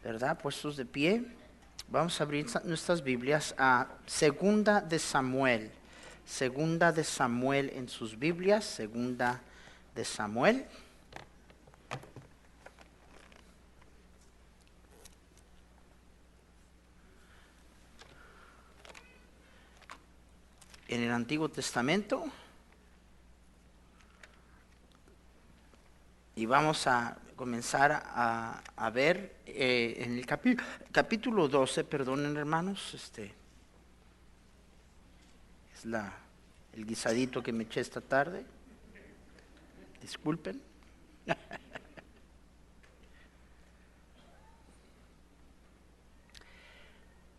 ¿verdad? Puestos de pie. Vamos a abrir nuestras Biblias a Segunda de Samuel. Segunda de Samuel en sus Biblias. Segunda de Samuel. En el Antiguo Testamento. Y vamos a comenzar a ver en el capítulo 12, perdonen hermanos, es el guisadito que me eché esta tarde. Disculpen.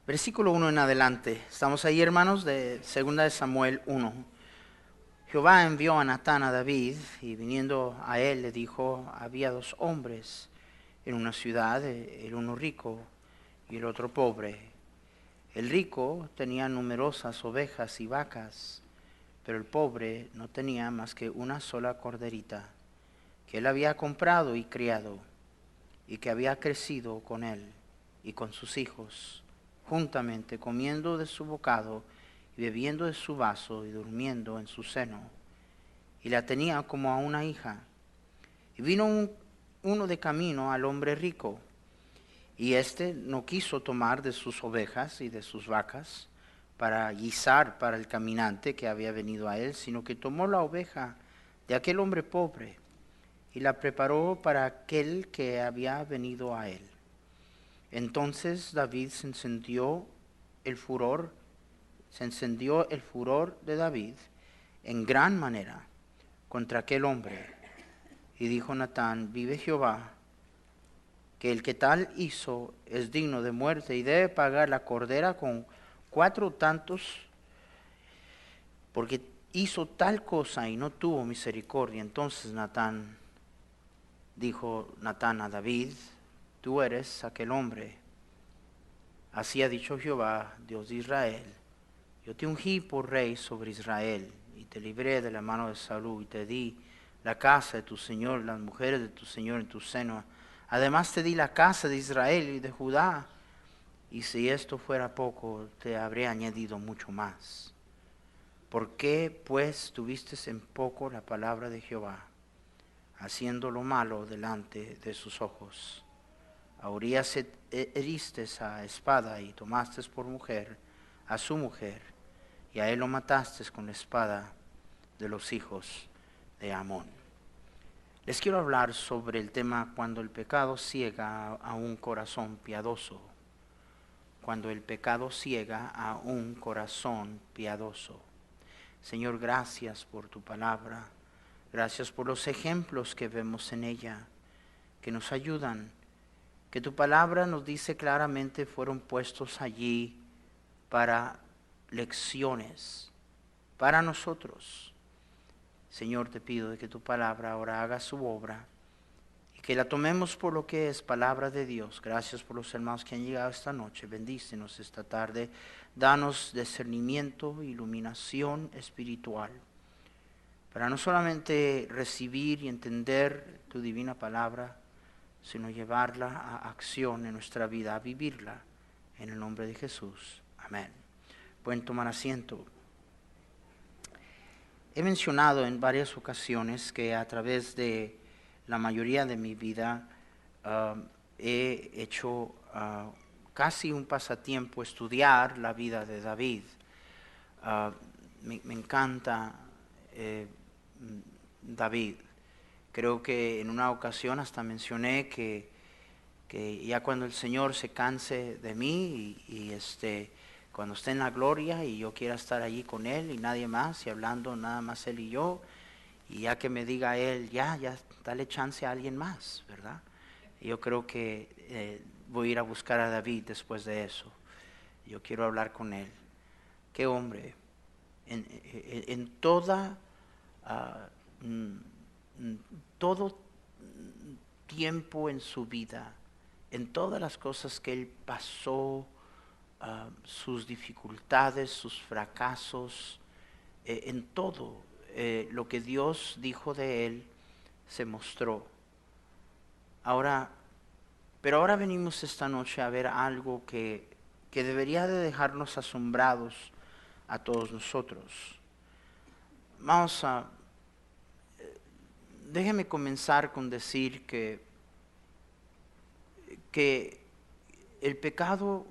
Versículo 1 en adelante. Estamos ahí, hermanos, de Segunda de Samuel 1. Jehová envió a Natán a David, y viniendo a él le dijo: había dos hombres en una ciudad, el uno rico y el otro pobre. El rico tenía numerosas ovejas y vacas, pero el pobre no tenía más que una sola corderita, que él había comprado y criado, y que había crecido con él y con sus hijos, juntamente comiendo de su bocado y bebiendo de su vaso y durmiendo en su seno, y la tenía como a una hija. Y vino uno de camino al hombre rico, y éste no quiso tomar de sus ovejas y de sus vacas para guisar para el caminante que había venido a él, sino que tomó la oveja de aquel hombre pobre y la preparó para aquel que había venido a él. Entonces David se encendió el furor de David en gran manera contra aquel hombre. Y dijo Natán: vive Jehová, que el que tal hizo es digno de muerte y debe pagar la cordera con 4 tantos, porque hizo tal cosa y no tuvo misericordia. Entonces dijo Natán a David: tú eres aquel hombre. Así ha dicho Jehová, Dios de Israel: yo te ungí por rey sobre Israel, y te libré de la mano de Saúl, y te di la casa de tu señor, las mujeres de tu señor en tu seno. Además te di la casa de Israel y de Judá, y si esto fuera poco, te habré añadido mucho más. ¿Por qué pues tuviste en poco la palabra de Jehová, haciendo lo malo delante de sus ojos? A Urías heriste a espada y tomaste por mujer a su mujer, y a él lo mataste con la espada de los hijos de Amón. Les quiero hablar sobre el tema cuando el pecado ciega a un corazón piadoso. Cuando el pecado ciega a un corazón piadoso. Señor, gracias por tu palabra. Gracias por los ejemplos que vemos en ella, que nos ayudan, que tu palabra nos dice claramente fueron puestos allí para lecciones, para nosotros. Señor, te pido de que tu palabra ahora haga su obra y que la tomemos por lo que es palabra de Dios. Gracias por los hermanos que han llegado esta noche. Bendícenos esta tarde. Danos discernimiento, iluminación espiritual, para no solamente recibir y entender tu divina palabra, sino llevarla a acción en nuestra vida, a vivirla, en el nombre de Jesús. Amén. Pueden tomar asiento. He mencionado en varias ocasiones que a través de la mayoría de mi vida he hecho casi un pasatiempo estudiar la vida de David. Me encanta David. Creo que en una ocasión hasta mencioné que ya cuando el Señor se canse de mí y cuando esté en la gloria y yo quiera estar allí con Él y nadie más, y hablando nada más Él y yo, y ya que me diga Él, ya dale chance a alguien más, ¿verdad? Y yo creo que voy a ir a buscar a David después de eso. Yo quiero hablar con Él. Qué hombre, en toda, todo tiempo en su vida, en todas las cosas que Él pasó, sus dificultades, sus fracasos, en todo lo que Dios dijo de Él se mostró. Ahora, Pero ahora venimos esta noche a ver algo que debería de dejarnos asombrados a todos nosotros. Déjeme comenzar con decir que el pecado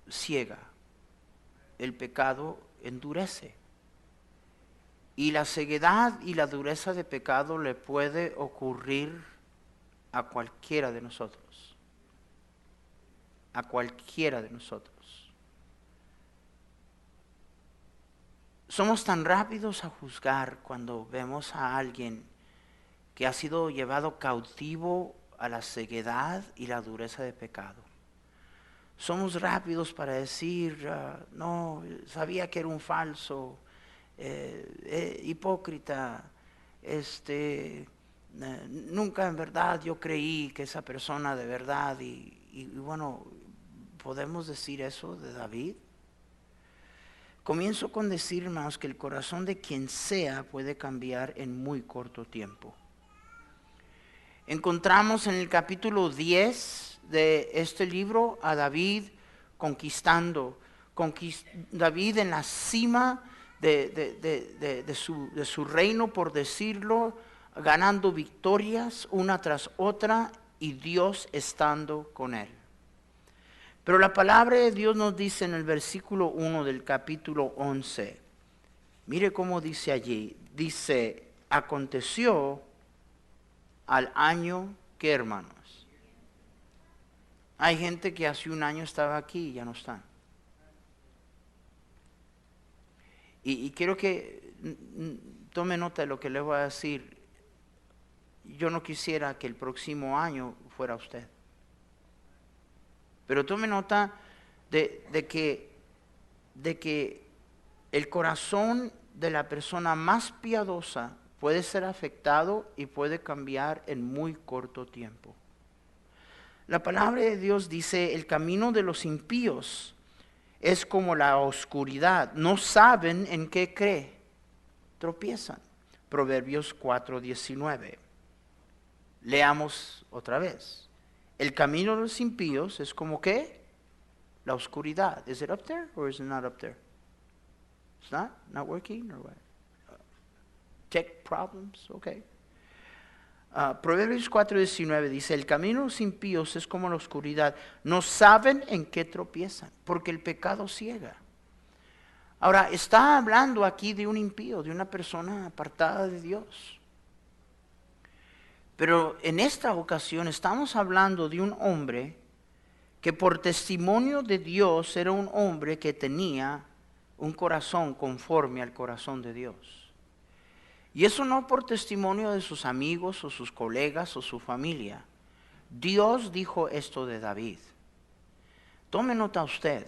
ciega, el pecado endurece. Y la ceguedad y la dureza de pecado le puede ocurrir a cualquiera de nosotros. A cualquiera de nosotros. Somos tan rápidos a juzgar cuando vemos a alguien que ha sido llevado cautivo a la ceguedad y la dureza de pecado. Somos rápidos para decir, no, sabía que era un falso, hipócrita, nunca en verdad yo creí que esa persona de verdad, y bueno, ¿podemos decir eso de David? Comienzo con decir, hermanos, que el corazón de quien sea puede cambiar en muy corto tiempo. Encontramos en el capítulo 10 de este libro a David conquistando, David en la cima de su reino, por decirlo, ganando victorias una tras otra y Dios estando con él. Pero la palabra de Dios nos dice en el versículo 1 del capítulo 11, mire cómo dice allí, dice, aconteció al año, ¿qué, hermanos? Hay gente que hace un año estaba aquí y ya no están. Y quiero que tome nota de lo que le voy a decir. Yo no quisiera que el próximo año fuera usted. Pero tome nota de que el corazón de la persona más piadosa puede ser afectado y puede cambiar en muy corto tiempo. La palabra de Dios dice, el camino de los impíos es como la oscuridad, no saben en qué cree, tropiezan. Proverbios 4:19. Leamos otra vez. El camino de los impíos es como ¿qué? La oscuridad. Is it up there or is it not up there? It's not? Not working or what? Tech problems? Okay. Proverbios 4:19 dice, el camino de los impíos es como la oscuridad. No saben en qué tropiezan, porque el pecado ciega. Ahora, está hablando aquí de un impío, de una persona apartada de Dios. Pero en esta ocasión estamos hablando de un hombre que por testimonio de Dios era un hombre que tenía un corazón conforme al corazón de Dios. Y eso no por testimonio de sus amigos o sus colegas o su familia. Dios dijo esto de David. Tome nota usted,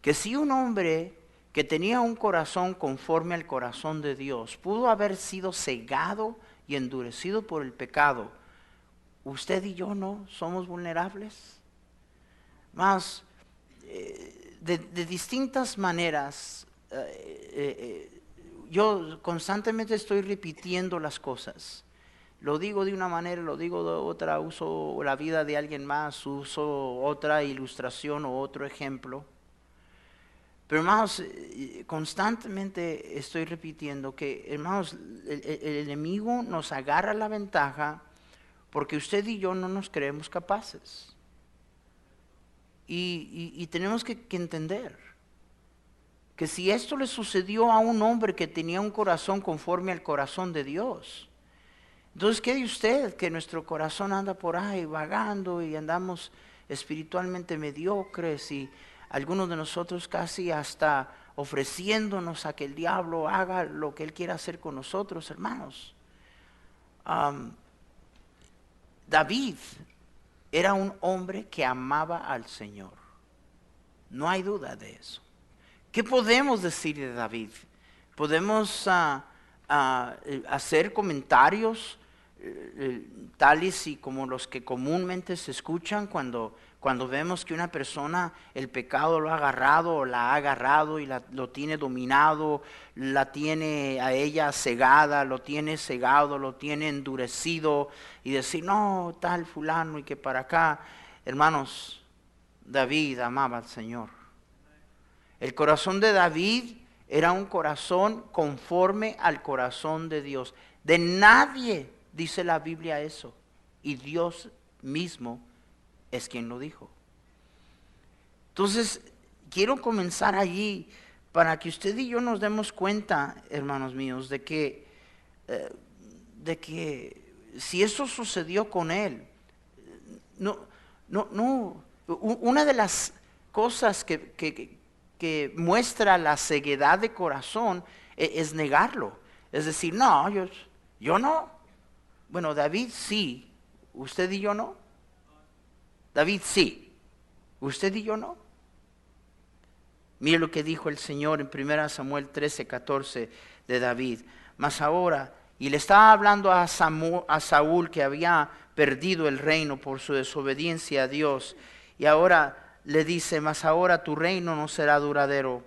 que si un hombre que tenía un corazón conforme al corazón de Dios pudo haber sido cegado y endurecido por el pecado, usted y yo no somos vulnerables. Más, de distintas maneras, yo constantemente estoy repitiendo las cosas. Lo digo de una manera, lo digo de otra, uso la vida de alguien más, uso otra ilustración o otro ejemplo. Pero hermanos, constantemente estoy repitiendo que, hermanos, el enemigo nos agarra la ventaja porque usted y yo no nos creemos capaces. Y tenemos que entender que si esto le sucedió a un hombre que tenía un corazón conforme al corazón de Dios, entonces ¿qué de usted que nuestro corazón anda por ahí vagando y andamos espiritualmente mediocres y algunos de nosotros casi hasta ofreciéndonos a que el diablo haga lo que él quiera hacer con nosotros, hermanos? David era un hombre que amaba al Señor. No hay duda de eso. ¿Qué podemos decir de David? Podemos hacer comentarios tales y como los que comúnmente se escuchan cuando vemos que una persona, el pecado lo ha agarrado o la ha agarrado y lo tiene dominado, la tiene a ella cegada, lo tiene cegado, lo tiene endurecido, y decir, no, tal fulano y que para acá. Hermanos, David amaba al Señor. El corazón de David era un corazón conforme al corazón de Dios. De nadie dice la Biblia eso. Y Dios mismo es quien lo dijo. Entonces, quiero comenzar allí para que usted y yo nos demos cuenta, hermanos míos, de que si eso sucedió con él, una de las cosas que muestra la ceguedad de corazón es negarlo. Es decir, no, yo no. Bueno, David sí, usted y yo no. David sí, usted y yo no. Mire lo que dijo el Señor en 1 Samuel 13:14 de David. Mas ahora, y le estaba hablando a Saúl que había perdido el reino por su desobediencia a Dios. Y ahora le dice, mas ahora tu reino no será duradero.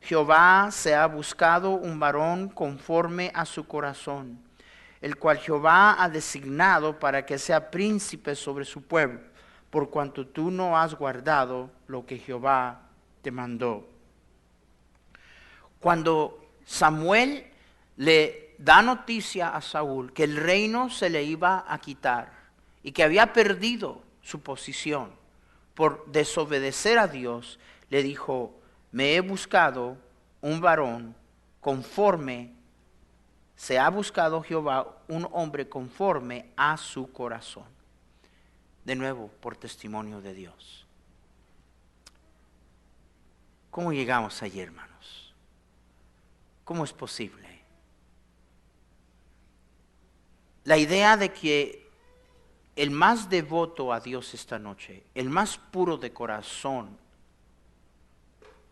Jehová se ha buscado un varón conforme a su corazón, el cual Jehová ha designado para que sea príncipe sobre su pueblo, por cuanto tú no has guardado lo que Jehová te mandó. Cuando Samuel le da noticia a Saúl que el reino se le iba a quitar y que había perdido su posición por desobedecer a Dios, le dijo, me he buscado un varón conforme, se ha buscado Jehová un hombre conforme a su corazón. De nuevo, por testimonio de Dios. ¿Cómo llegamos allí, hermanos? ¿Cómo es posible? La idea de que el más devoto a Dios esta noche, el más puro de corazón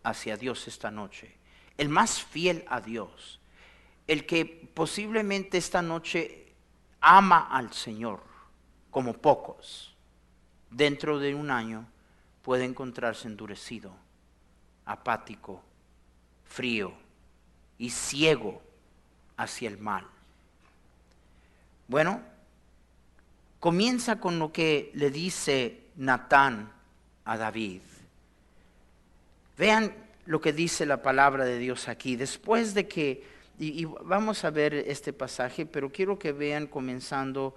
hacia Dios esta noche, el más fiel a Dios, el que posiblemente esta noche ama al Señor como pocos, dentro de un año puede encontrarse endurecido, apático, frío y ciego hacia el mal. Bueno, comienza con lo que le dice Natán a David. Vean lo que dice la palabra de Dios aquí. Después de que, y vamos a ver este pasaje, pero quiero que vean comenzando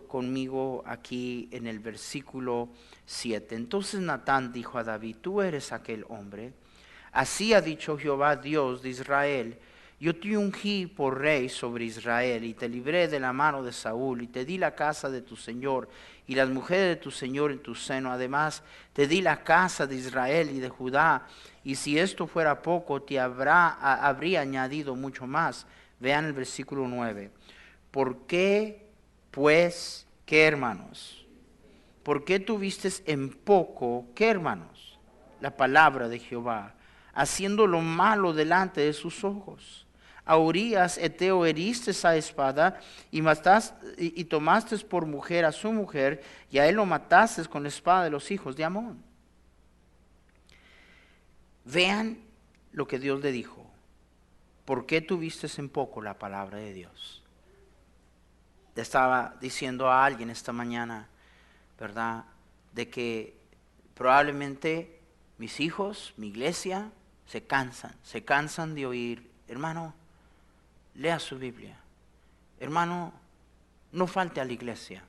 conmigo aquí en el versículo 7. Entonces Natán dijo a David, tú eres aquel hombre. Así ha dicho Jehová Dios de Israel, yo te ungí por rey sobre Israel y te libré de la mano de Saúl y te di la casa de tu señor y las mujeres de tu señor en tu seno. Además te di la casa de Israel y de Judá, y si esto fuera poco te habría añadido mucho más. Vean el versículo 9. ¿Por qué pues, qué hermanos? ¿Por qué tuviste en poco, qué hermanos? La palabra de Jehová, haciendo lo malo delante de sus ojos. A Urías Eteo heriste a espada y tomaste por mujer a su mujer, y a él lo mataste con la espada de los hijos de Amón. Vean lo que Dios le dijo. ¿Por qué tuviste en poco la palabra de Dios? Le estaba diciendo a alguien esta mañana, ¿verdad? De que probablemente mis hijos, mi iglesia, se cansan de oír, hermano, lea su Biblia. Hermano, no falte a la iglesia.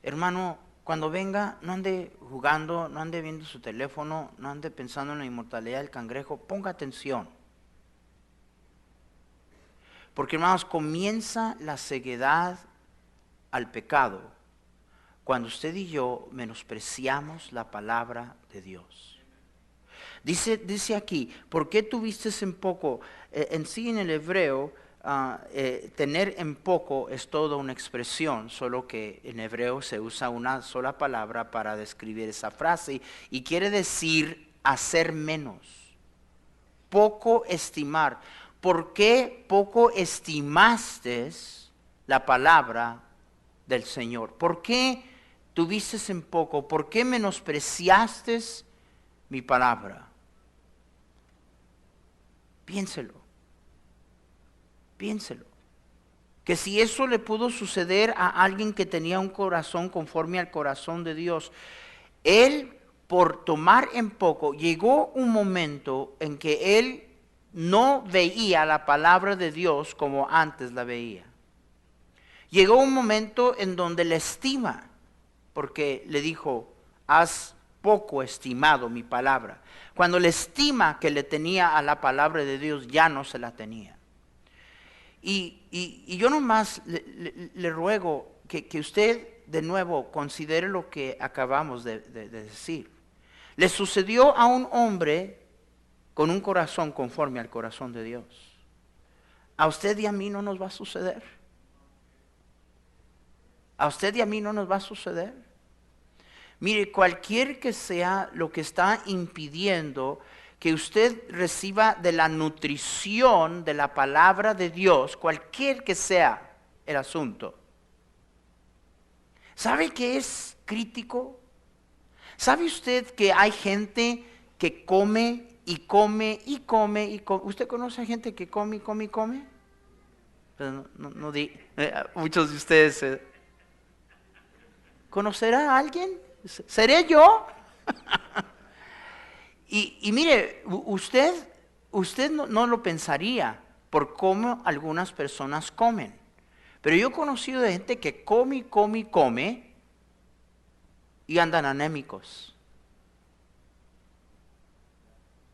Hermano, cuando venga, no ande jugando, no ande viendo su teléfono, no ande pensando en la inmortalidad del cangrejo, ponga atención. Porque, hermanos, comienza la ceguedad al pecado cuando usted y yo menospreciamos la palabra de Dios. Dice aquí, ¿por qué tuviste en poco? En sí, en el hebreo, tener en poco es toda una expresión, solo que en hebreo se usa una sola palabra para describir esa frase y quiere decir hacer menos, poco estimar. ¿Por qué poco estimaste la palabra del Señor? ¿Por qué tuviste en poco? ¿Por qué menospreciaste mi palabra? Piénselo. Que si eso le pudo suceder a alguien que tenía un corazón conforme al corazón de Dios, él, por tomar en poco, llegó un momento en que él no veía la palabra de Dios como antes la veía. Llegó un momento en donde la estima, porque le dijo, has poco estimado mi palabra. Cuando la estima que le tenía a la palabra de Dios ya no se la tenía. Y yo nomás le ruego que usted de nuevo considere lo que acabamos de decir. Le sucedió a un hombre con un corazón conforme al corazón de Dios. A usted y a mí no nos va a suceder. A usted y a mí no nos va a suceder. Mire, cualquier que sea lo que está impidiendo que usted reciba de la nutrición de la palabra de Dios, cualquier que sea el asunto. ¿Sabe qué es crítico? ¿Sabe usted que hay gente que come y come y come y come? ¿Usted conoce a gente que come y come y come? Pero muchos de ustedes ¿conocerá a alguien? ¿Seré yo? y mire, usted no lo pensaría por cómo algunas personas comen. Pero yo he conocido de gente que come y come y come y andan anémicos.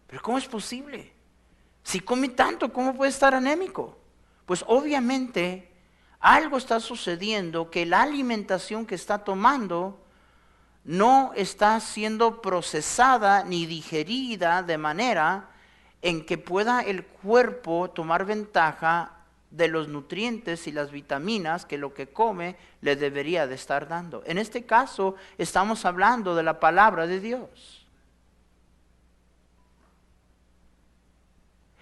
¿Pero cómo es posible? Si come tanto, ¿cómo puede estar anémico? Pues obviamente algo está sucediendo, que la alimentación que está tomando no está siendo procesada ni digerida de manera en que pueda el cuerpo tomar ventaja de los nutrientes y las vitaminas que lo que come le debería de estar dando. En este caso estamos hablando de la palabra de Dios.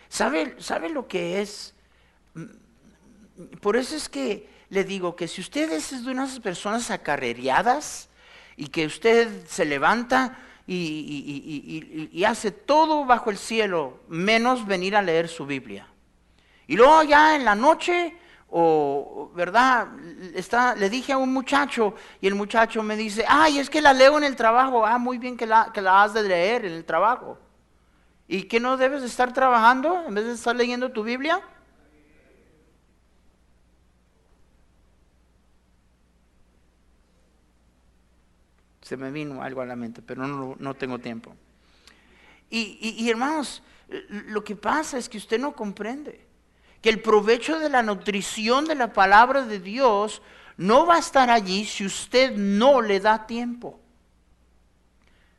¿Sabe lo que es? Por eso es que le digo que si usted es de unas personas acarreadas y que usted se levanta y hace todo bajo el cielo, menos venir a leer su Biblia. Y luego ya en la noche, ¿verdad? Le dije a un muchacho y el muchacho me dice, ay, es que la leo en el trabajo. Ah, muy bien que la has de leer en el trabajo. ¿Y que no debes de estar trabajando en vez de estar leyendo tu Biblia? Se me vino algo a la mente, pero no tengo tiempo. Y hermanos, lo que pasa es que usted no comprende que el provecho de la nutrición de la palabra de Dios no va a estar allí si usted no le da tiempo.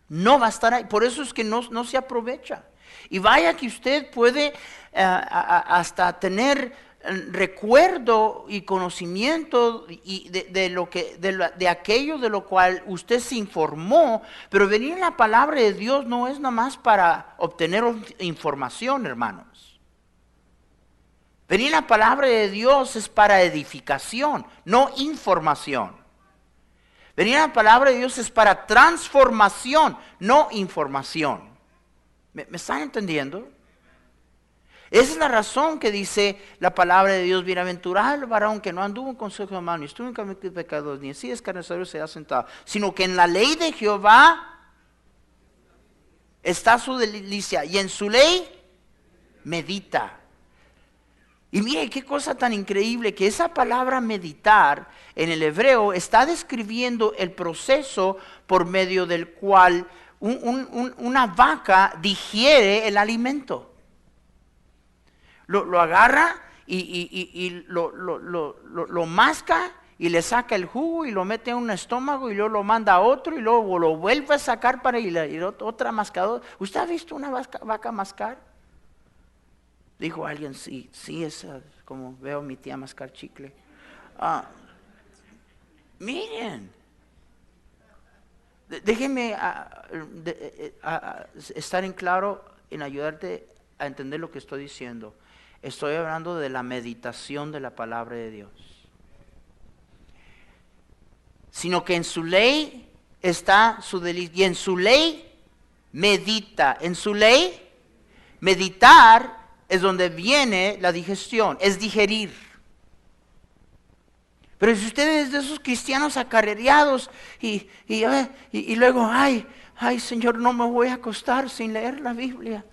No va a estar ahí, por eso es que no se aprovecha. Y vaya que usted puede hasta tener recuerdo y conocimiento de aquello de lo cual usted se informó, pero venir en la palabra de Dios no es nada más para obtener información, hermanos. Venir en la palabra de Dios es para edificación, no información. Venir en la palabra de Dios es para transformación, no información. ¿Me están entendiendo? Esa es la razón que dice la palabra de Dios: bienaventurado el varón que no anduvo en consejo de humano, ni estuvo en camino de pecadores, ni así escarnecedor se ha sentado, sino que en la ley de Jehová está su delicia, y en su ley medita. Y mire qué cosa tan increíble, que esa palabra meditar en el hebreo está describiendo el proceso por medio del cual una vaca digiere el alimento. Lo agarra y lo masca y le saca el jugo y lo mete en un estómago y luego lo manda a otro y luego lo vuelve a sacar para ir a otra mascadora. ¿Usted ha visto una vaca mascar? Dijo alguien, sí, es como veo a mi tía mascar chicle. Miren, déjenme estar en claro en ayudarte a entender lo que estoy diciendo. Estoy hablando de la meditación de la palabra de Dios. Sino que en su ley está su delicia, y en su ley medita. En su ley, meditar es donde viene la digestión, es digerir. Pero si usted es de esos cristianos acarreados y luego, ay, Señor, no me voy a acostar sin leer la Biblia.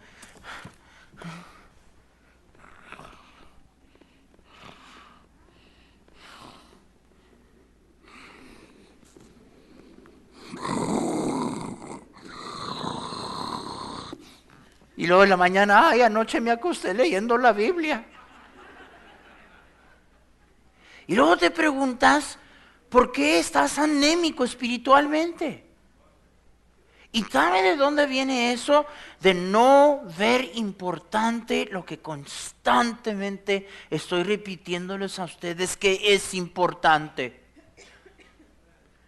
Y luego en la mañana, ay, anoche me acosté leyendo la Biblia. Y luego te preguntas, ¿por qué estás anémico espiritualmente? ¿Y sabe de dónde viene eso? De no ver importante lo que constantemente estoy repitiéndoles a ustedes que es importante.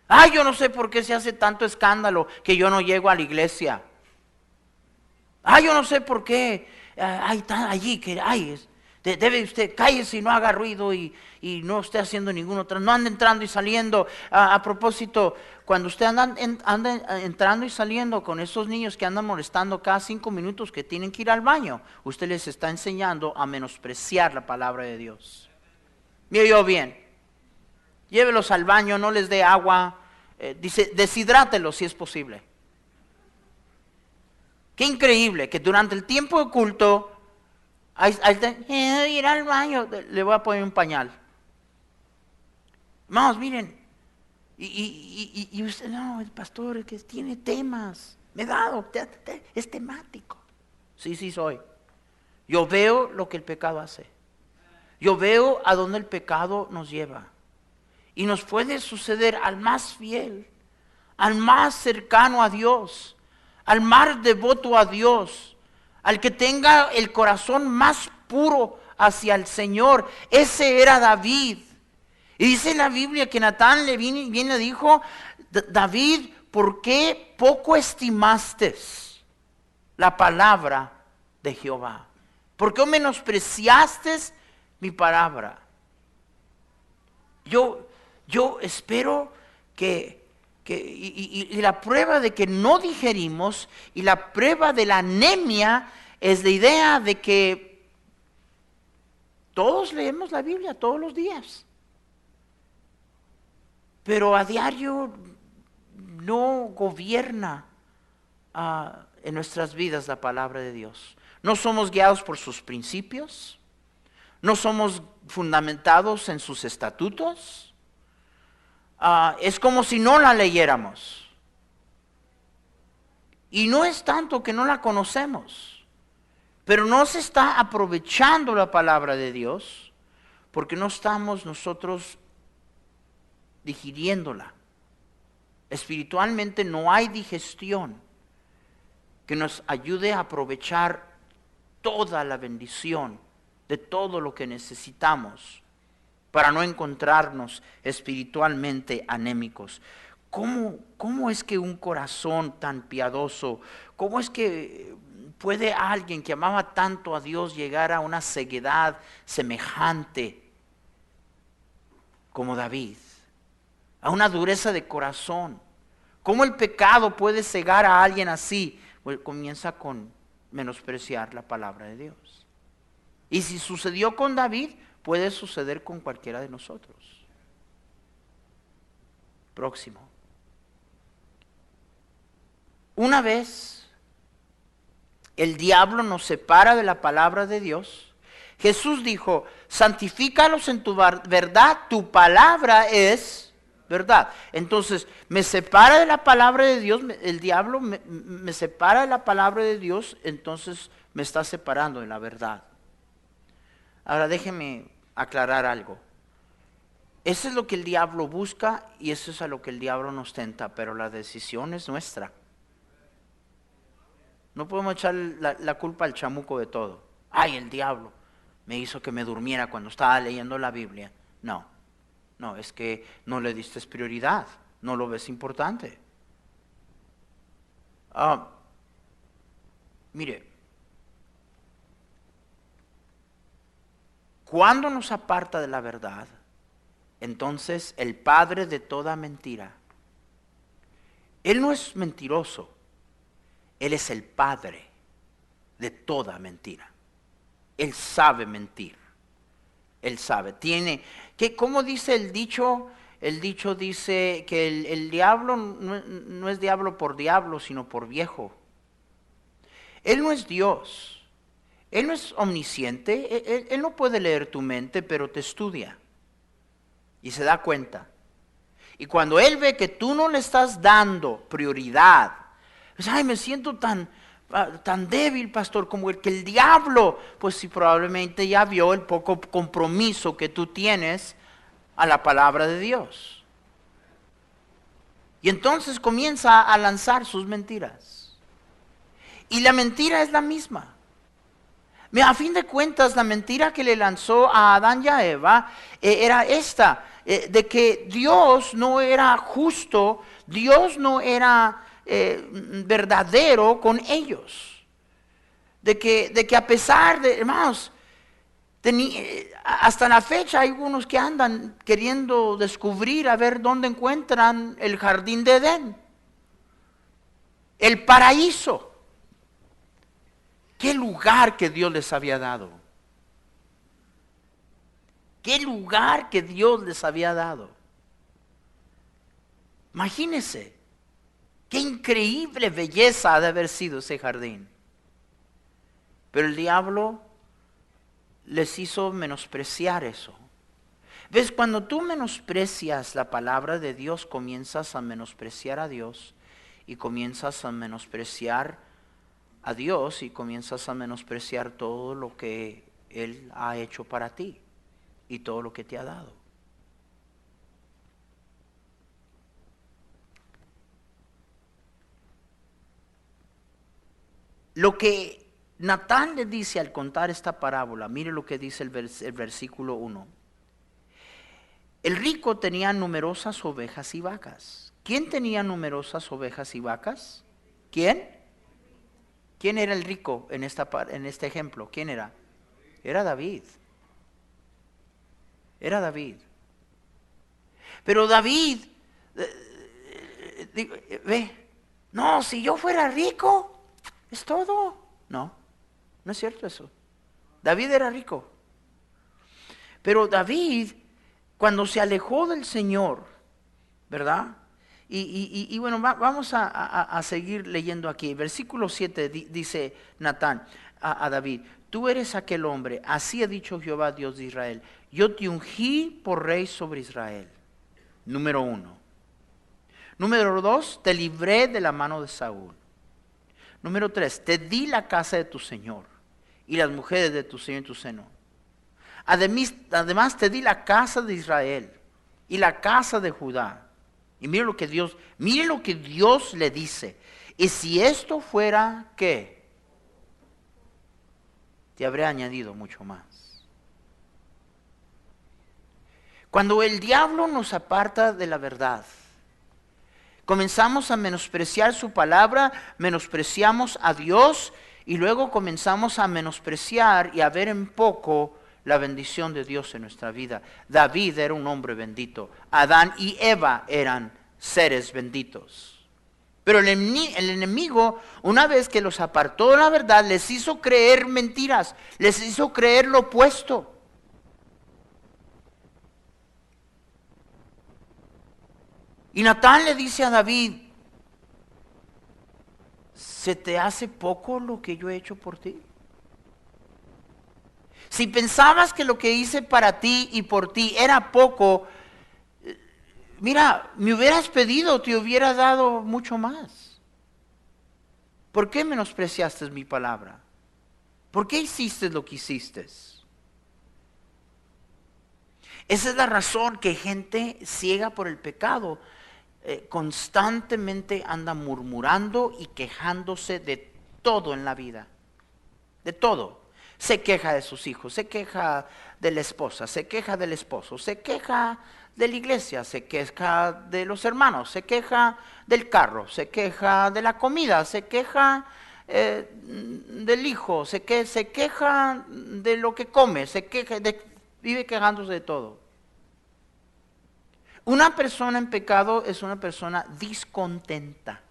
Ay, yo no sé por qué se hace tanto escándalo que yo no llego a la iglesia. Ay, yo no sé por qué hay allí que debe usted, cállese y no haga ruido y no esté haciendo ningún otro, no ande entrando y saliendo. A propósito, cuando usted anda entrando y saliendo con esos niños que andan molestando cada 5 minutos que tienen que ir al baño, usted les está enseñando a menospreciar la palabra de Dios. Mire yo bien, llévelos al baño, no les dé agua, dice, deshidrátelos si es posible. Qué increíble que durante el tiempo de culto, ir al baño, le voy a poner un pañal. Vamos, miren, y usted, no, el pastor que tiene temas, me he dado, es temático. Sí, soy. Yo veo lo que el pecado hace. Yo veo a dónde el pecado nos lleva. Y nos puede suceder al más fiel, al más cercano a Dios, al más devoto a Dios, al que tenga el corazón más puro hacia el Señor. Ese era David. Y dice la Biblia que Natán le viene y le dijo, David, ¿por qué poco estimaste la palabra de Jehová? ¿Por qué menospreciaste mi palabra? Yo espero y la prueba de que no digerimos y la prueba de la anemia es la idea de que todos leemos la Biblia todos los días, pero a diario no gobierna en nuestras vidas la palabra de Dios. No somos guiados por sus principios, no somos fundamentados en sus estatutos. Es como si no la leyéramos. Y no es tanto que no la conocemos, pero no se está aprovechando la palabra de Dios porque no estamos nosotros digiriéndola. Espiritualmente no hay digestión que nos ayude a aprovechar toda la bendición de todo lo que necesitamos para no encontrarnos espiritualmente anémicos. ¿Cómo es que un corazón tan piadoso, cómo es que puede alguien que amaba tanto a Dios llegar a una ceguedad semejante como David? A una dureza de corazón. ¿Cómo el pecado puede cegar a alguien así? Pues comienza con menospreciar la palabra de Dios. Y si sucedió con David, puede suceder con cualquiera de nosotros. Próximo. Una vez el diablo nos separa de la palabra de Dios, Jesús dijo, santifícalos en tu verdad, tu palabra es verdad. Entonces, me separa de la palabra de Dios, el diablo me separa de la palabra de Dios, entonces me está separando de la verdad. Ahora déjeme aclarar algo. Eso es lo que el diablo busca y eso es a lo que el diablo nos tenta, pero la decisión es nuestra. No podemos echar la culpa al chamuco de todo. Ay, el diablo me hizo que me durmiera cuando estaba leyendo la Biblia. No, es que no le diste prioridad, no lo ves importante. Mire, cuando nos aparta de la verdad, entonces el padre de toda mentira, él no es mentiroso, él es el padre de toda mentira. Él sabe mentir. Él sabe. ¿Cómo dice el dicho? El dicho dice que el diablo no es diablo por diablo, sino por viejo. Él no es Dios. Él no es omnisciente. Él no puede leer tu mente, pero te estudia. Y se da cuenta. Y cuando Él ve que tú no le estás dando prioridad, pues, ay, me siento tan débil, pastor, como el que el diablo, pues sí, probablemente ya vio el poco compromiso que tú tienes a la palabra de Dios. Y entonces comienza a lanzar sus mentiras. Y la mentira es la misma. A fin de cuentas, la mentira que le lanzó a Adán y a Eva era esta, de que Dios no era justo, Dios no era verdadero con ellos. De que a pesar de, hermanos, hasta la fecha hay unos que andan queriendo descubrir a ver dónde encuentran el jardín de Edén, el paraíso. ¿Qué lugar que Dios les había dado? ¿Qué lugar que Dios les había dado? Imagínense, qué increíble belleza ha de haber sido ese jardín. Pero el diablo les hizo menospreciar eso. ¿Ves? Cuando tú menosprecias la palabra de Dios, comienzas a menospreciar a Dios y comienzas a menospreciar a Dios y comienzas a menospreciar todo lo que Él ha hecho para ti y todo lo que te ha dado. Lo que Natán le dice al contar esta parábola, mire lo que dice el versículo 1. El rico tenía numerosas ovejas y vacas. ¿Quién tenía numerosas ovejas y vacas? ¿Quién? ¿Quién era el rico en este ejemplo? ¿Quién era? Era David. Era David. Pero David, ve, no, si yo fuera rico, es todo. No, no es cierto eso. David era rico. Pero David, cuando se alejó del Señor, ¿verdad? Y bueno, vamos a seguir leyendo aquí. Versículo 7 dice Natán a David: tú eres aquel hombre, así ha dicho Jehová Dios de Israel, yo te ungí por rey sobre Israel. Número 1. Número 2, te libré de la mano de Saúl. Número 3, te di la casa de tu Señor y las mujeres de tu Señor en tu seno. Además te di la casa de Israel y la casa de Judá. Y mire lo que Dios le dice. Y si esto fuera, ¿qué? Te habré añadido mucho más. Cuando el diablo nos aparta de la verdad, comenzamos a menospreciar su palabra, menospreciamos a Dios y luego comenzamos a menospreciar y a ver en poco la bendición de Dios en nuestra vida. David era un hombre bendito. Adán y Eva eran seres benditos. Pero el enemigo, una vez que los apartó de la verdad, les hizo creer mentiras, les hizo creer lo opuesto. Y Natán le dice a David: ¿se te hace poco lo que yo he hecho por ti? Si pensabas que lo que hice para ti y por ti era poco, mira, me hubieras pedido, te hubiera dado mucho más. ¿Por qué menospreciaste mi palabra? ¿Por qué hiciste lo que hiciste? Esa es la razón que gente ciega por el pecado constantemente anda murmurando y quejándose de todo en la vida. De todo. Se queja de sus hijos, se queja de la esposa, se queja del esposo, se queja de la iglesia, se queja de los hermanos, se queja del carro, se queja de la comida, se queja del hijo, se queja de lo que come, vive quejándose de todo. Una persona en pecado es una persona discontenta.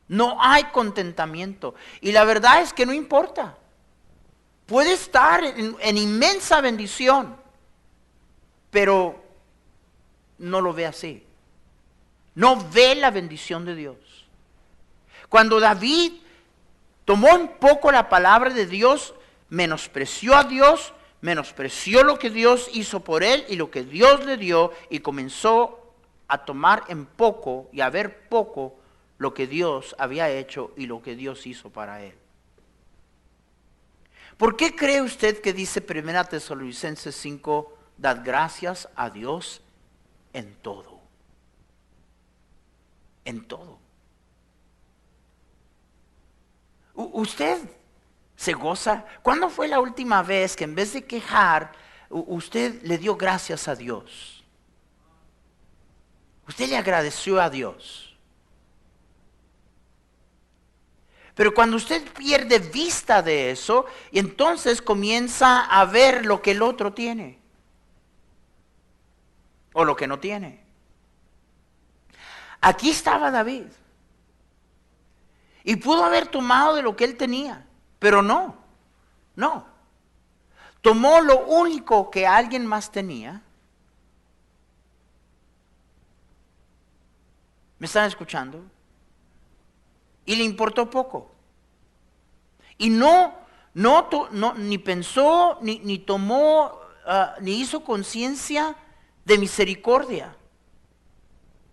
No hay contentamiento. Y la verdad es que no importa. puede estar en inmensa bendición, pero no lo ve así. No ve la bendición de Dios. Cuando David tomó un poco la palabra de Dios, menospreció a Dios, menospreció lo que Dios hizo por él y lo que Dios le dio, y comenzó a tomar en poco y a ver poco lo que Dios había hecho y lo que Dios hizo para él. ¿Por qué cree usted que dice 1 Tesalonicenses 5, dad gracias a Dios en todo? En todo. Usted se goza. ¿Cuándo fue la última vez que en vez de quejar, usted le dio gracias a Dios? Usted le agradeció a Dios. Pero cuando usted pierde vista de eso, y entonces comienza a ver lo que el otro tiene. O lo que no tiene. Aquí estaba David. Y pudo haber tomado de lo que él tenía. Pero no. Tomó lo único que alguien más tenía. ¿Me están escuchando? Y le importó poco. Y ni pensó, ni tomó, ni hizo conciencia de misericordia.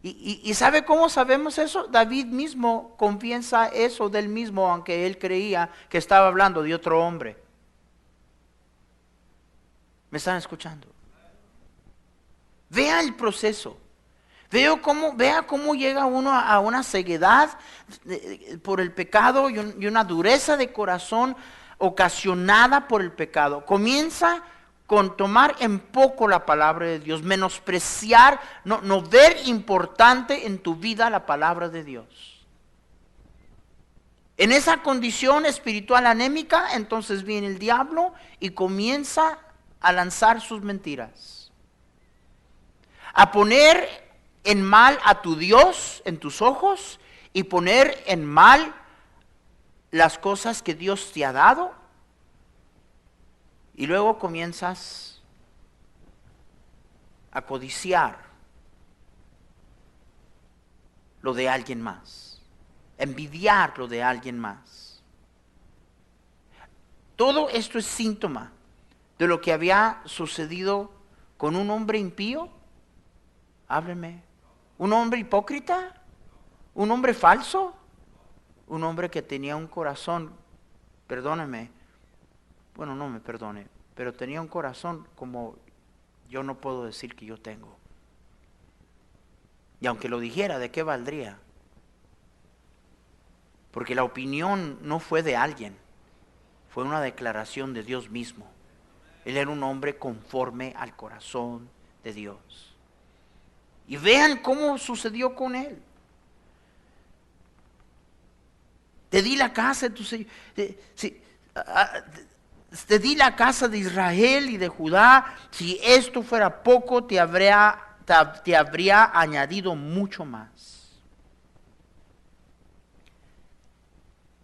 ¿Y sabe cómo sabemos eso? David mismo confiesa eso del mismo, aunque él creía que estaba hablando de otro hombre. ¿Me están escuchando? Vea el proceso. Vea cómo llega uno a una ceguedad por el pecado y una dureza de corazón ocasionada por el pecado. Comienza con tomar en poco la palabra de Dios, menospreciar, no ver importante en tu vida la palabra de Dios. En esa condición espiritual anémica, entonces viene el diablo y comienza a lanzar sus mentiras, a poner en mal a tu Dios en tus ojos y poner en mal las cosas que Dios te ha dado. Y luego comienzas a codiciar lo de alguien más, envidiar lo de alguien más. Todo esto es síntoma de lo que había sucedido con un hombre impío. Hábleme. ¿Un hombre hipócrita? ¿Un hombre falso? Un hombre que tenía un corazón, perdóneme, bueno, no me perdone, pero tenía un corazón como yo no puedo decir que yo tengo. Y aunque lo dijera, ¿de qué valdría? Porque la opinión no fue de alguien, fue una declaración de Dios mismo. Él era un hombre conforme al corazón de Dios. Y vean cómo sucedió con él. Te di la casa de tu Señor. Te di la casa de Israel y de Judá. Si esto fuera poco, te habría añadido mucho más.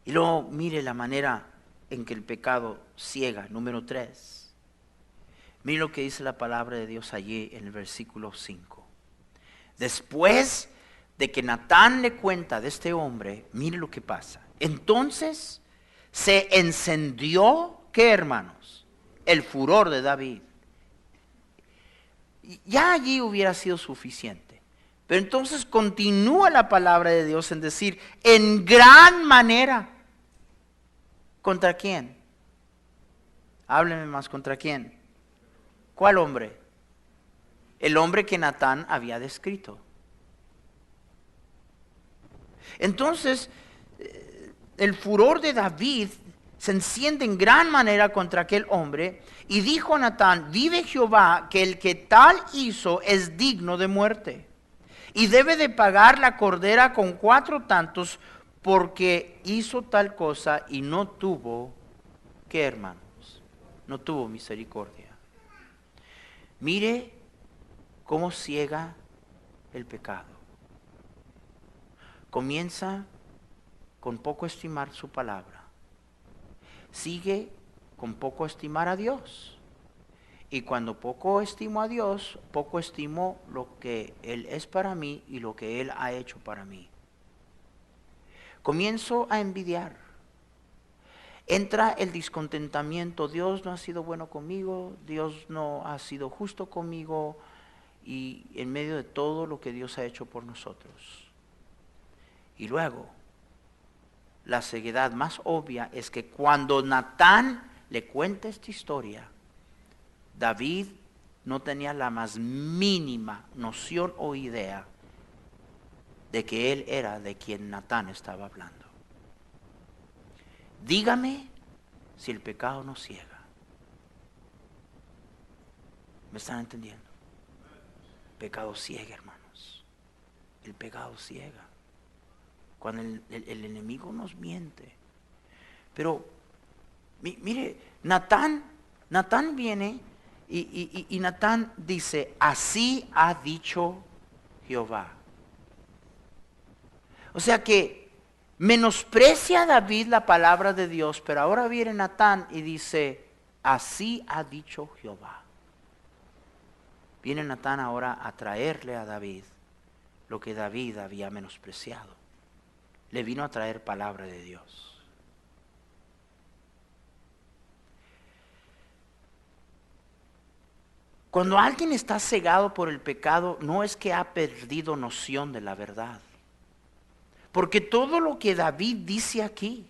Y luego mire la manera en que el pecado ciega. Número 3. Mire lo que dice la palabra de Dios allí en el versículo 5. Después de que Natán le cuenta de este hombre, mire lo que pasa. Entonces se encendió, ¿qué, hermanos? El furor de David. Ya allí hubiera sido suficiente. Pero entonces continúa la palabra de Dios en decir, en gran manera. ¿Contra quién? Hábleme más, ¿contra quién? ¿Cuál hombre? El hombre que Natán había descrito. Entonces, el furor de David se enciende en gran manera contra aquel hombre, y dijo a Natán, vive Jehová, que el que tal hizo es digno de muerte, y debe de pagar la cordera con 4 tantos, porque hizo tal cosa y no tuvo, ¿qué, hermanos? No tuvo misericordia. Mire cómo ciega el pecado. Comienza con poco estimar su palabra. Sigue con poco estimar a Dios. Y cuando poco estimo a Dios, poco estimo lo que Él es para mí y lo que Él ha hecho para mí. Comienzo a envidiar. Entra el descontentamiento. Dios no ha sido bueno conmigo, Dios no ha sido justo conmigo, y en medio de todo lo que Dios ha hecho por nosotros. Y luego, la ceguedad más obvia es que cuando Natán le cuenta esta historia, David no tenía la más mínima noción o idea de que él era de quien Natán estaba hablando. Dígame si el pecado no ciega. ¿Me están entendiendo? El pecado ciega, hermanos. El pecado ciega. Cuando el enemigo nos miente. Pero, mire, Natán viene y Natán dice, así ha dicho Jehová. O sea que menosprecia a David la palabra de Dios, pero ahora viene Natán y dice, así ha dicho Jehová. Viene Natán ahora a traerle a David lo que David había menospreciado. Le vino a traer palabra de Dios. Cuando alguien está cegado por el pecado, no es que ha perdido noción de la verdad. Porque todo lo que David dice aquí,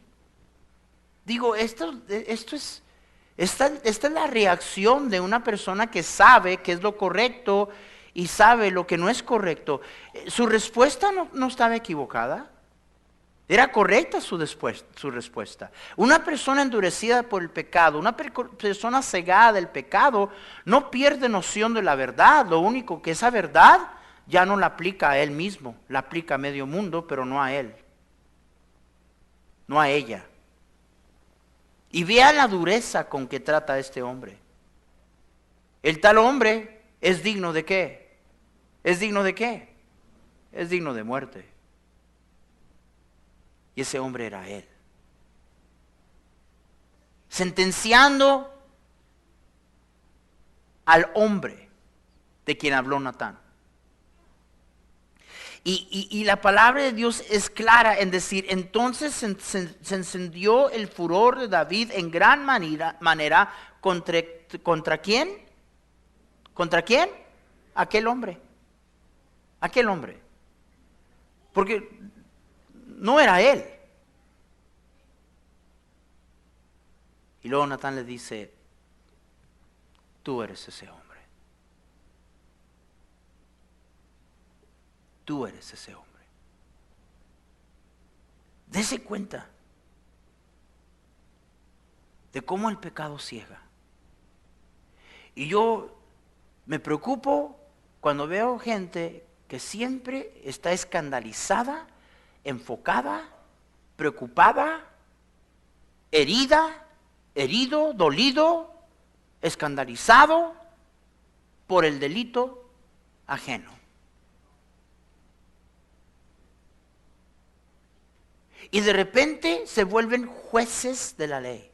digo, esta es la reacción de una persona que sabe qué es lo correcto y sabe lo que no es correcto. Su respuesta no estaba equivocada. Era correcta su respuesta. Una persona endurecida por el pecado, una persona cegada del pecado, no pierde noción de la verdad. Lo único que esa verdad ya no la aplica a él mismo, la aplica a medio mundo, pero no a él, no a ella. Y vea la dureza con que trata a este hombre. El tal hombre es digno de ¿qué? ¿Es digno de qué? Es digno de muerte. Y ese hombre era él. Sentenciando al hombre de quien habló Natán. Y la palabra de Dios es clara en decir, entonces se encendió el furor de David en gran manera ¿contra quién? ¿Contra quién? Aquel hombre. Aquel hombre. Porque no era él. Y luego Natán le dice, tú eres ese hombre. Tú eres ese hombre. Dese cuenta de cómo el pecado ciega. Y yo me preocupo cuando veo gente que siempre está escandalizada, enfocada, preocupada, herida, herido, dolido, escandalizado por el delito ajeno. Y de repente se vuelven jueces de la ley.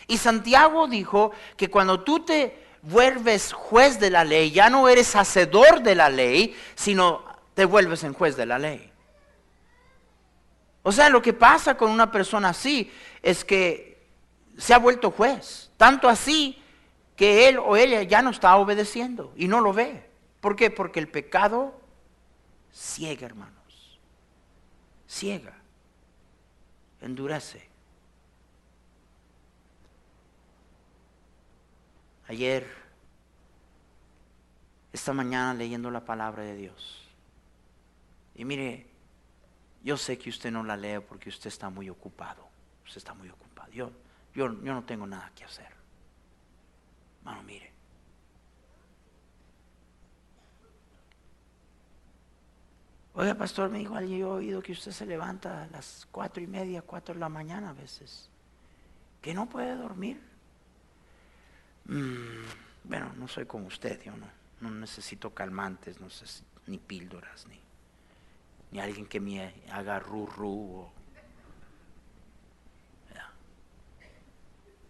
Y Santiago dijo que cuando tú te vuelves juez de la ley, ya no eres hacedor de la ley, sino te vuelves en juez de la ley. O sea, lo que pasa con una persona así es que se ha vuelto juez. Tanto así que él o ella ya no está obedeciendo y no lo ve. ¿Por qué? Porque el pecado ciega, hermanos. Ciega. Endurece. Esta mañana leyendo la palabra de Dios. Y mire, yo sé que usted no la lee porque usted está muy ocupado. Usted está muy ocupado. Yo no tengo nada que hacer. Hermano, mire. Oiga, pastor, me dijo, yo he oído que usted se levanta a las 4:30, 4 de la mañana a veces. Que no puede dormir. Bueno, no soy como usted, yo no necesito calmantes, no necesito ni píldoras, ni alguien que me haga ru.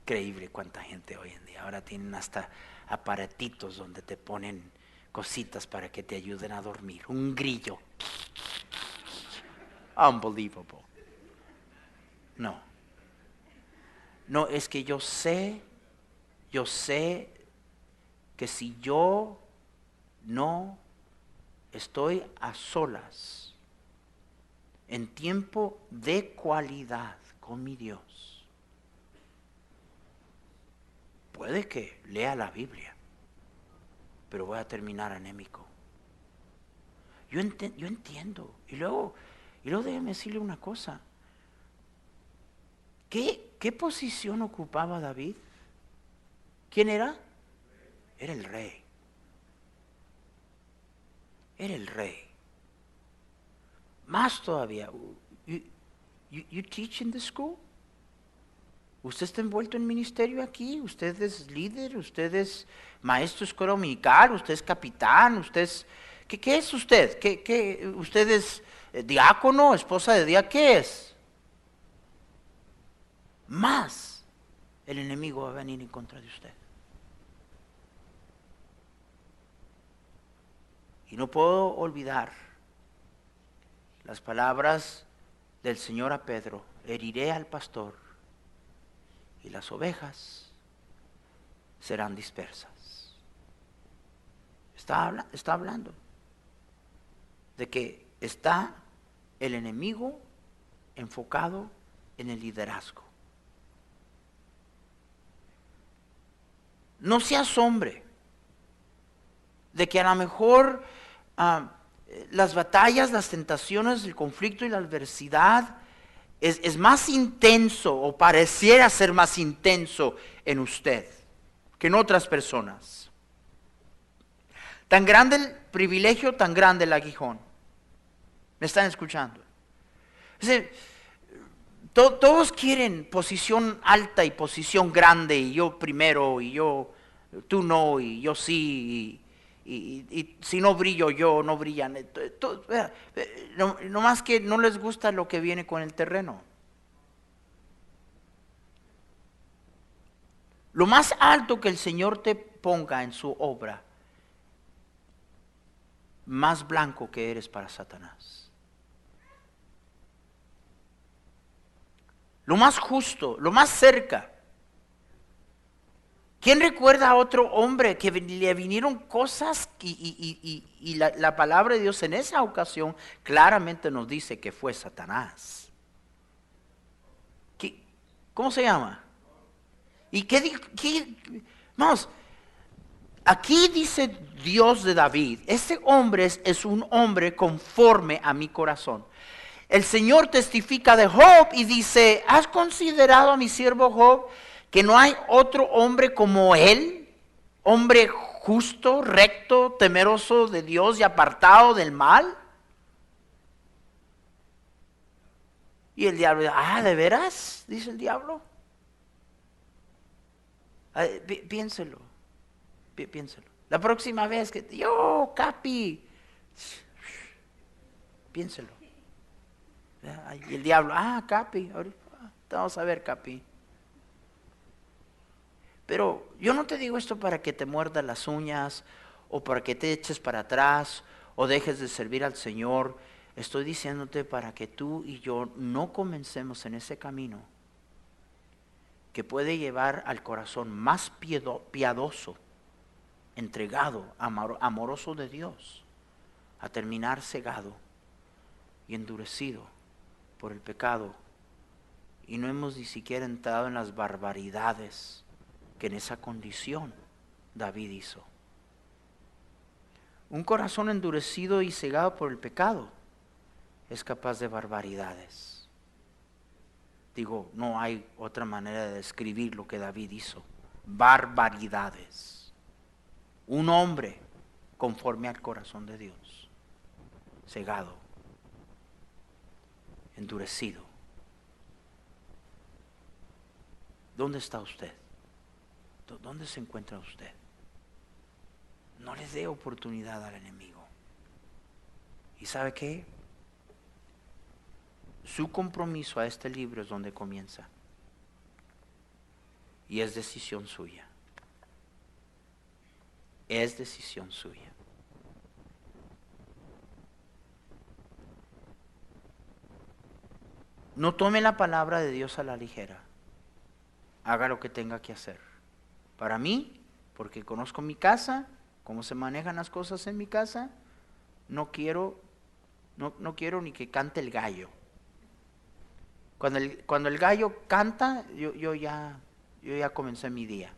increíble cuánta gente hoy en día. Ahora tienen hasta aparatitos donde te ponen cositas para que te ayuden a dormir. Un grillo. Unbelievable. No. No, es que yo sé que si yo no estoy a solas, en tiempo de cualidad con mi Dios, puede que lea la Biblia, pero voy a terminar anémico. Yo entiendo. Y luego déjeme decirle una cosa. ¿Qué posición ocupaba David? ¿Quién era? Era el rey. Era el rey. Más todavía. You teach in the school? ¿Usted está envuelto en ministerio aquí? ¿Usted es líder? ¿Usted es maestro de escuela dominical? ¿Usted es capitán? ¿Usted es... ¿Qué es usted? ¿Usted es diácono? ¿Esposa de diácono? ¿Qué es? Más el enemigo va a venir en contra de usted. Y no puedo olvidar las palabras del Señor a Pedro: heriré al pastor y las ovejas serán dispersas. Está hablando de que está el enemigo enfocado en el liderazgo. No se asombre de que a lo mejor las batallas, las tentaciones, el conflicto y la adversidad es más intenso, o pareciera ser más intenso en usted que en otras personas. Tan grande el privilegio, tan grande el aguijón. ¿Me están escuchando? Es decir, todos quieren posición alta y posición grande, y yo primero, y tú no, y yo sí, y si no brillo yo, no brillan. No más que no les gusta lo que viene con el terreno. Lo más alto que el Señor te ponga en su obra, más blanco que eres para Satanás. Lo más justo, lo más cerca. ¿Quién recuerda a otro hombre que le vinieron cosas y la palabra de Dios en esa ocasión claramente nos dice que fue Satanás? ¿Cómo se llama? ¿Y qué dijo? Vamos, aquí dice Dios de David: este hombre es un hombre conforme a mi corazón. El Señor testifica de Job y dice: ¿has considerado a mi siervo Job, que no hay otro hombre como él? Hombre justo, recto, temeroso de Dios y apartado del mal. Y el diablo dice: ¿de veras? Dice el diablo. Piénselo. Piénselo. La próxima vez que yo, Capi, piénselo. Y el diablo: Capi, vamos a ver, Capi. Pero yo no te digo esto para que te muerdas las uñas, o para que te eches para atrás, o dejes de servir al Señor. Estoy diciéndote para que tú y yo no comencemos en ese camino que puede llevar al corazón más piadoso, entregado, amoroso de Dios, a terminar cegado y endurecido por el pecado. Y no hemos ni siquiera entrado en las barbaridades que en esa condición David hizo. Un corazón endurecido y cegado por el pecado es capaz de barbaridades. Digo, no hay otra manera de describir lo que David hizo. Barbaridades. Un hombre conforme al corazón de Dios, cegado, endurecido. ¿Dónde está usted? ¿Dónde se encuentra usted? No le dé oportunidad al enemigo. ¿Y sabe qué? Su compromiso a este libro es donde comienza. Y es decisión suya. Es decisión suya. No tome la palabra de Dios a la ligera. Haga lo que tenga que hacer. Para mí, porque conozco mi casa, cómo se manejan las cosas en mi casa, no quiero ni que cante el gallo. Cuando el gallo canta, yo ya comencé mi día.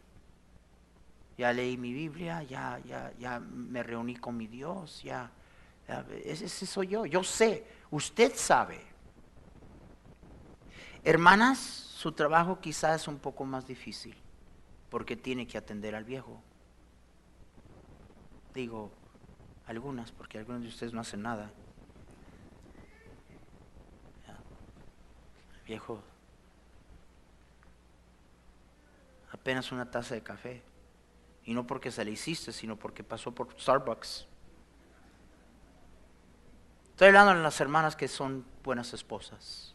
Ya leí mi Biblia, ya me reuní con mi Dios, ese soy yo. Yo sé, usted sabe. Hermanas, su trabajo quizás es un poco más difícil, porque tiene que atender al viejo. Digo, algunas, porque algunos de ustedes no hacen nada. El viejo, apenas una taza de café. Y no porque se le hiciste, sino porque pasó por Starbucks. Estoy hablando de las hermanas que son buenas esposas.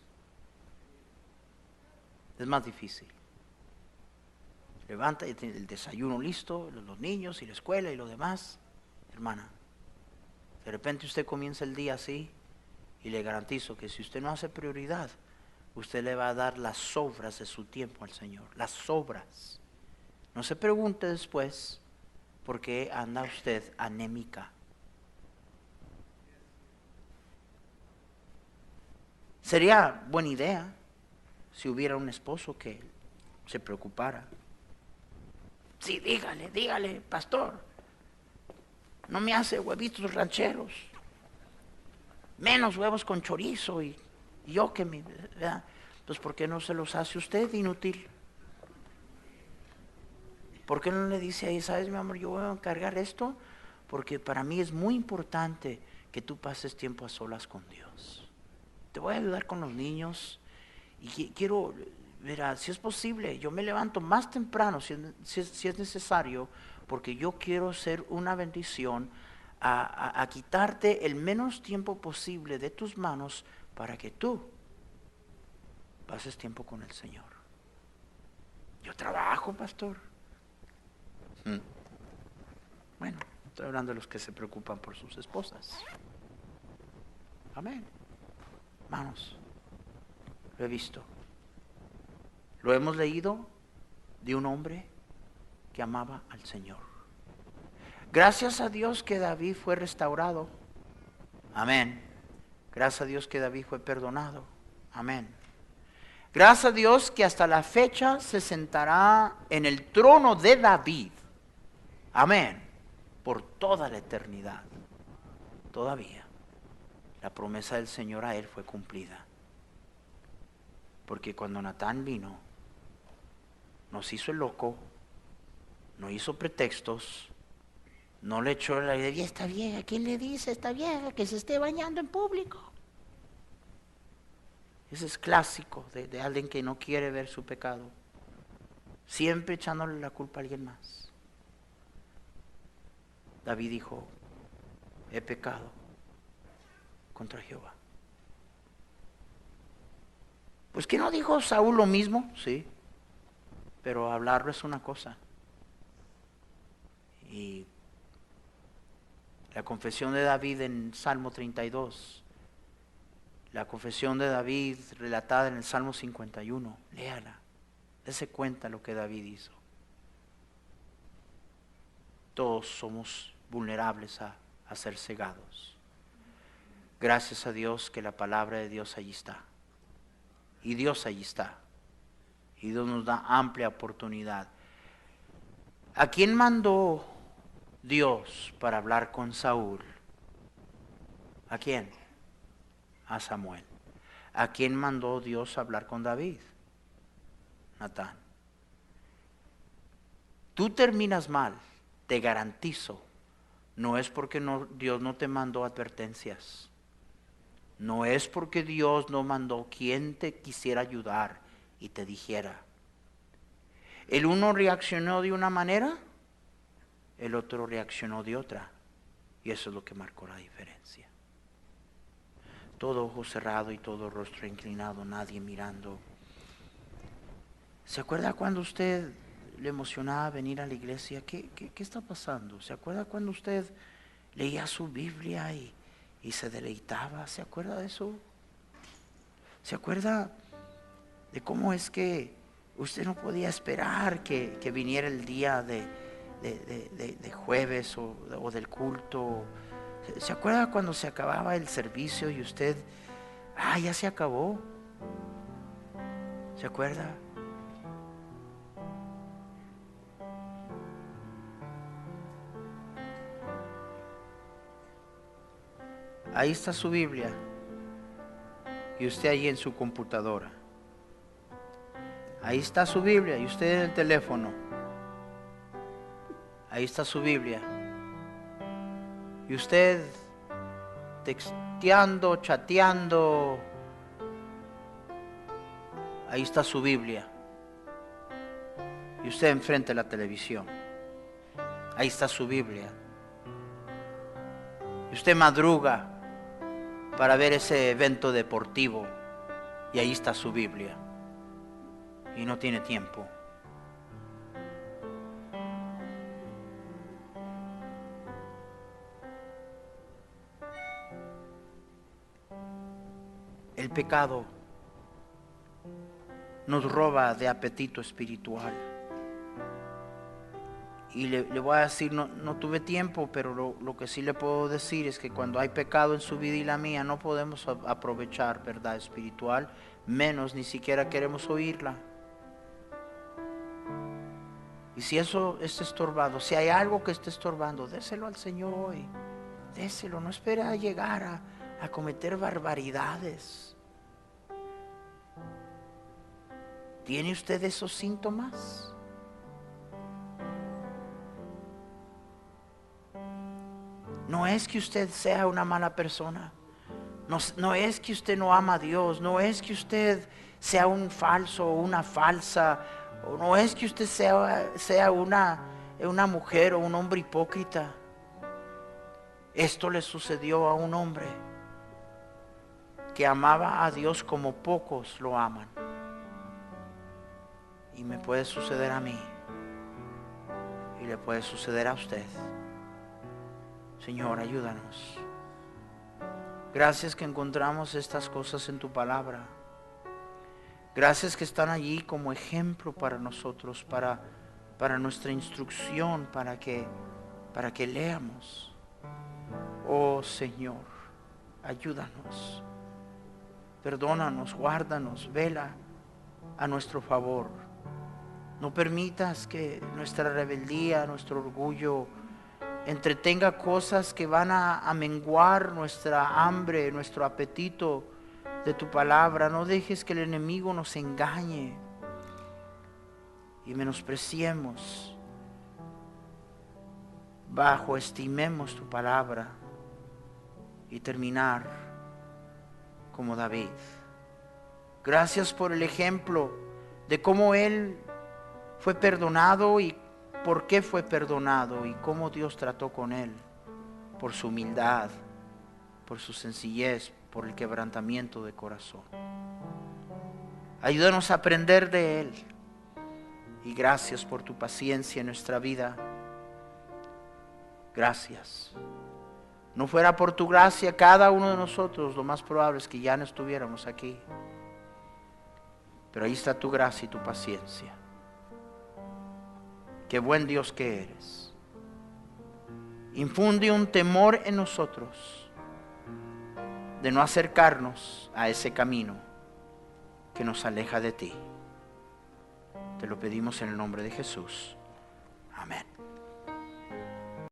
Es más difícil. Levanta y tiene el desayuno listo, los niños y la escuela y lo demás. Hermana, de repente usted comienza el día así y le garantizo que si usted no hace prioridad, usted le va a dar las sobras de su tiempo al Señor. Las sobras. No se pregunte después por qué anda usted anémica. Sería buena idea si hubiera un esposo que se preocupara. Sí, dígale, pastor, no me hace huevitos rancheros, menos huevos con chorizo y yo que me... ¿verdad? Pues ¿por qué no se los hace usted, inútil? ¿Por qué no le dice ahí, sabes, mi amor, yo voy a encargar esto? Porque para mí es muy importante que tú pases tiempo a solas con Dios. Te voy a ayudar con los niños y quiero, verá, si es posible, yo me levanto más temprano si es necesario, porque yo quiero ser una bendición a quitarte el menos tiempo posible de tus manos para que tú pases tiempo con el Señor. Yo trabajo, pastor. Bueno, estoy hablando de los que se preocupan por sus esposas. Amén. Hermanos, lo he visto. Lo hemos leído de un hombre que amaba al Señor. Gracias a Dios que David fue restaurado. Amén. Gracias a Dios que David fue perdonado. Amén. Gracias a Dios que hasta la fecha se sentará en el trono de David. Amén. Por toda la eternidad. Todavía la promesa del Señor a él fue cumplida. Porque cuando Natán vino, nos hizo el loco, no hizo pretextos, no le echó la idea, esta vieja, ¿quién le dice a esta vieja que se esté bañando en público? Ese es clásico de alguien que no quiere ver su pecado, siempre echándole la culpa a alguien más. David dijo, he pecado contra Jehová. Pues ¿qué no dijo Saúl lo mismo? Sí, pero hablarlo es una cosa. Y la confesión de David en Salmo 32, la confesión de David relatada en el Salmo 51, léala, dése cuenta lo que David hizo. Todos somos vulnerables a ser cegados. Gracias a Dios que la palabra de Dios allí está. Y Dios allí está. Y Dios nos da amplia oportunidad. ¿A quién mandó Dios para hablar con Saúl? ¿A quién? A Samuel. ¿A quién mandó Dios a hablar con David? Natán. Tú terminas mal, te garantizo. No es porque Dios no te mandó advertencias. No es porque Dios no mandó quien te quisiera ayudar y te dijera. El uno reaccionó de una manera, el otro reaccionó de otra. Y eso es lo que marcó la diferencia. Todo ojo cerrado y todo rostro inclinado, nadie mirando. ¿Se acuerda cuando usted le emocionaba venir a la iglesia? ¿Qué está pasando? ¿Se acuerda cuando usted leía su Biblia y se deleitaba? ¿Se acuerda de eso? ¿Se acuerda de cómo es que usted no podía esperar que viniera el día de jueves o del culto? ¿Se acuerda cuando se acababa el servicio y usted, ya se acabó? ¿Se acuerda? Ahí está su Biblia y usted ahí en su computadora. Ahí está su Biblia y usted en el teléfono. Ahí está su Biblia. Y usted texteando, chateando. Ahí está su Biblia. Y usted enfrente de la televisión. Ahí está su Biblia. Y usted madruga para ver ese evento deportivo. Y ahí está su Biblia. Y no tiene tiempo. El pecado nos roba de apetito espiritual. Y le voy a decir, no tuve tiempo, pero lo que sí le puedo decir es que cuando hay pecado en su vida y la mía, no podemos aprovechar verdad espiritual, menos ni siquiera queremos oírla. Y si eso está estorbado, si hay algo que esté estorbando, déselo al Señor hoy. Déselo, no espere a llegar a cometer barbaridades. ¿Tiene usted esos síntomas? No es que usted sea una mala persona. No es que usted no ama a Dios. No es que usted sea un falso o una falsa. O no es que usted sea una mujer o un hombre hipócrita. Esto le sucedió a un hombre que amaba a Dios como pocos lo aman. Y me puede suceder a mí. Y le puede suceder a usted. Señor, ayúdanos. Gracias que encontramos estas cosas en tu palabra. Gracias que están allí como ejemplo para nosotros, para nuestra instrucción, para que leamos. Oh Señor, ayúdanos. Perdónanos, guárdanos, vela a nuestro favor. No permitas que nuestra rebeldía, nuestro orgullo entretenga cosas que van a menguar nuestra hambre, nuestro apetito de tu palabra. No dejes que el enemigo nos engañe y menospreciemos, estimemos tu palabra y terminar como David. Gracias por el ejemplo de cómo él fue perdonado y por qué fue perdonado y cómo Dios trató con él, por su humildad, por su sencillez, por el quebrantamiento de corazón. Ayúdanos a aprender de él y gracias por tu paciencia en nuestra vida. Gracias. No fuera por tu gracia, cada uno de nosotros lo más probable es que ya no estuviéramos aquí. Pero ahí está tu gracia y tu paciencia. Qué buen Dios que eres. Infunde un temor en nosotros de no acercarnos a ese camino que nos aleja de ti. Te lo pedimos en el nombre de Jesús.